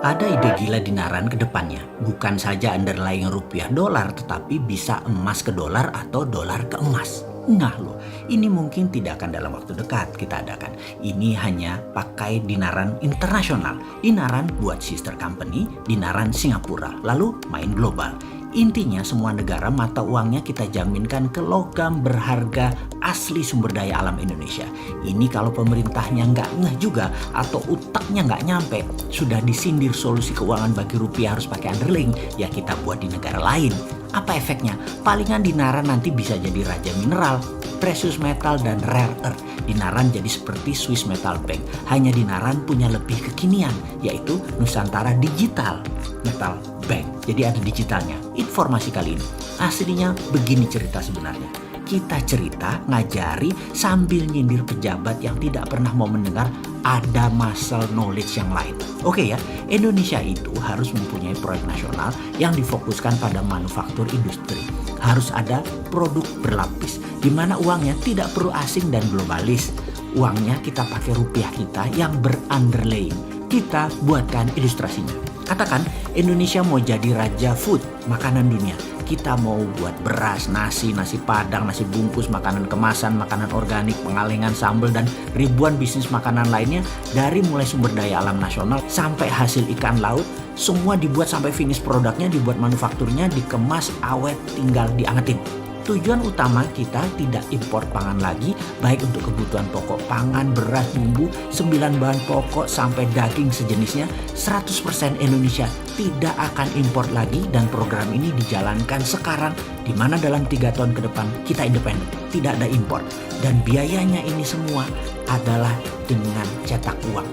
Ada ide gila dinaran ke depannya, bukan saja underlying rupiah dolar, tetapi bisa emas ke dolar atau dolar ke emas. Nah loh, ini mungkin tidak akan dalam waktu dekat kita adakan. Ini hanya pakai dinaran internasional, dinaran buat sister company, dinaran Singapura, lalu main global. Intinya semua negara mata uangnya kita jaminkan ke logam berharga asli sumber daya alam Indonesia. Ini kalau pemerintahnya nggak ngeh juga atau utaknya nggak nyampe, sudah disindir solusi keuangan bagi rupiah harus pakai underlying, ya kita buat di negara lain. Apa efeknya? Palingan dinaran nanti bisa jadi raja mineral, precious metal, dan rare earth. Dinaran jadi seperti Swiss Metal Bank. Hanya dinaran punya lebih kekinian, yaitu Nusantara Digital Metal Bank. Jadi ada digitalnya. Informasi kali ini aslinya begini cerita sebenarnya. Kita cerita, ngajari sambil nyindir pejabat yang tidak pernah mau mendengar ada muscle knowledge yang lain. Oke ya, Indonesia itu harus mempunyai proyek nasional yang difokuskan pada manufaktur industri. Harus ada produk berlapis, di mana uangnya tidak perlu asing dan globalis. Uangnya kita pakai rupiah kita yang berunderlaying. Kita buatkan ilustrasinya. Katakan Indonesia mau jadi raja food, makanan dunia. Kita mau buat beras, nasi padang, nasi bungkus, makanan kemasan, makanan organik, pengalengan, sambal, dan ribuan bisnis makanan lainnya. Dari mulai sumber daya alam nasional sampai hasil ikan laut, semua dibuat sampai finish produknya, dibuat manufakturnya, dikemas, awet, tinggal diangetin. Tujuan utama kita tidak impor pangan lagi, baik untuk kebutuhan pokok pangan, beras, bumbu, 9 bahan pokok sampai daging sejenisnya. 100% Indonesia tidak akan impor lagi, dan program ini dijalankan sekarang, di mana dalam 3 tahun ke depan kita independen, tidak ada impor. Dan biayanya ini semua adalah dengan cetak uang.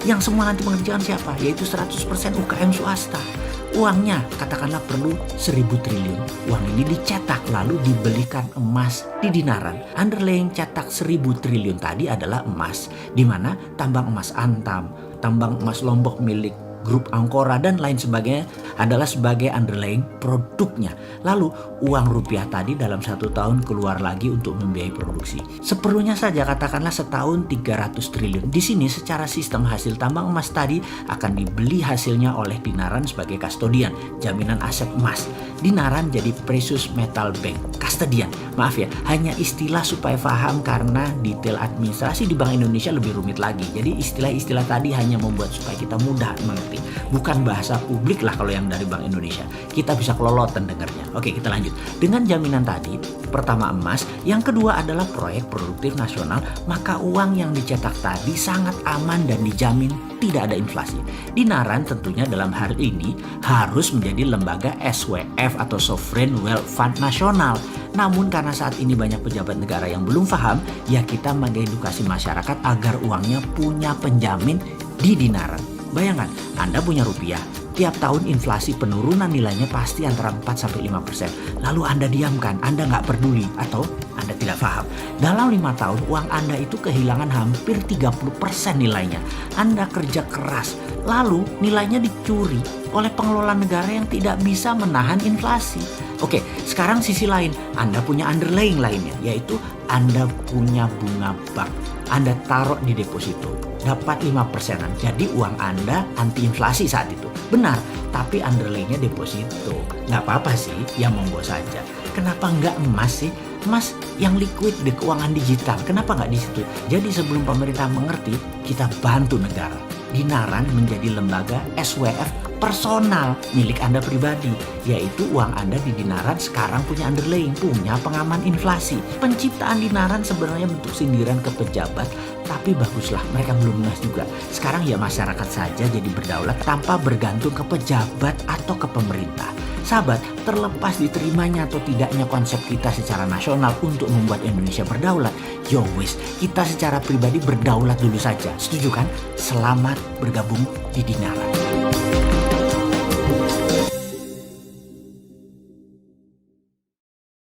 Yang semua nanti mengerjakan siapa? Yaitu 100% UKM swasta. Uangnya katakanlah perlu 1.000 triliun. Uang ini dicetak lalu dibelikan emas di dinaran. Underlying cetak 1.000 triliun tadi adalah emas, di mana tambang emas Antam, tambang emas Lombok milik Grup Angkora dan lain sebagainya adalah sebagai underlying produknya. Lalu uang rupiah tadi dalam 1 tahun keluar lagi untuk membiayai produksi. Seperlunya saja katakanlah setahun 300 triliun. Di sini secara sistem hasil tambang emas tadi akan dibeli hasilnya oleh dinaran sebagai kastodian, jaminan aset emas. Dinaran jadi precious metal bank, kastodian. Maaf ya, hanya istilah supaya paham karena detail administrasi di Bank Indonesia lebih rumit lagi. Jadi istilah-istilah tadi hanya membuat supaya kita mudah mengerti. Bukan bahasa publik lah kalau yang dari Bank Indonesia. Kita bisa kelolotan dengarnya. Oke, kita lanjut. Dengan jaminan tadi, pertama emas, yang kedua adalah proyek produktif nasional, maka uang yang dicetak tadi sangat aman dan dijamin tidak ada inflasi. Dinaran tentunya dalam hal ini harus menjadi lembaga SWF atau Sovereign Wealth Fund nasional. Namun karena saat ini banyak pejabat negara yang belum paham, ya kita mengedukasi masyarakat agar uangnya punya penjamin di dinaran. Bayangkan, Anda punya rupiah, tiap tahun inflasi penurunan nilainya pasti antara 4-5%. Lalu Anda diamkan, Anda nggak peduli atau Anda tidak paham. Dalam 5 tahun uang Anda itu kehilangan hampir 30% nilainya. Anda kerja keras, lalu nilainya dicuri oleh pengelola negara yang tidak bisa menahan inflasi. Oke, sekarang sisi lain, Anda punya underlying lainnya, yaitu Anda punya bunga bank. Anda taruh di deposito, dapat 5%-an. Jadi uang Anda anti inflasi saat itu. Benar, tapi underlying-nya deposito. Nggak apa-apa sih, ya monggo saja. Kenapa nggak emas sih? Emas yang liquid di keuangan digital. Kenapa nggak di situ? Jadi sebelum pemerintah mengerti, kita bantu negara. Dinaran menjadi lembaga SWF personal milik Anda pribadi, yaitu uang Anda di dinaran sekarang punya underlying, punya pengaman inflasi. Penciptaan dinaran sebenarnya bentuk sindiran ke pejabat, tapi baguslah mereka belum ngeh juga. Sekarang ya masyarakat saja jadi berdaulat tanpa bergantung ke pejabat atau ke pemerintah. Sahabat, terlepas diterimanya atau tidaknya konsep kita secara nasional untuk membuat Indonesia berdaulat, yo wis, kita secara pribadi berdaulat dulu saja. Setuju kan? Selamat bergabung di dinaran.